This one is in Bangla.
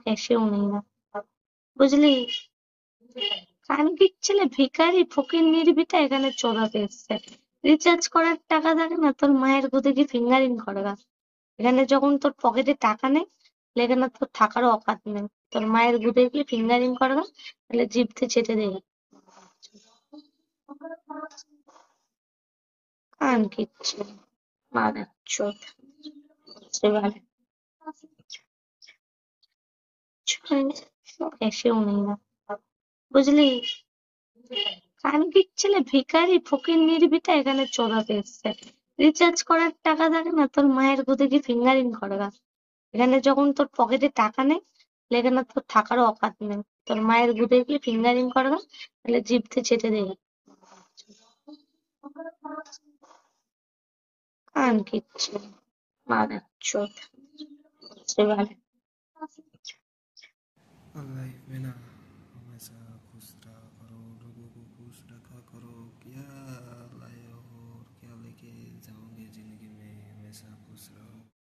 এসেও নেই না, বুঝলি? কানকির ছেলে ভিখারি ফকির নির্বিটা এখানে চোদাতে এসছে। রিচার্জ করার টাকা থাকে না, তোর মায়ের গুদে কি ফিঙ্গারিং করবা? এখানে যখন তোর পকেটে টাকা নেই, তাহলে এখানে তোর থাকারও অকাত নেই। তোর মায়ের গুদে গিয়ে ফিঙ্গারিং করবা, তাহলে জিভতে চেটে দেবে। কানকির ছেলে, মাদার চোদ, এবারে এসেও নেই না, বুঝলি? কানকির ছেলে ভিখারি ফকির নির্বিটা এখানে চোদাতে এসছে। রিচার্জ করার টাকা থাকে না, তোর মায়ের গুদে গিয়ে ফিঙ্গারিং করবা। এখানে যখন তোর পকেটে টাকা নেই, তাহলে এখানে তোর থাকারও অকাত নেই। তোর মায়ের গুদে গিয়ে ফিঙ্গারিং করবা, তাহলে জিভতে চেটে দেবে। কানকির ছেলে, মাদার চোদ, এবারে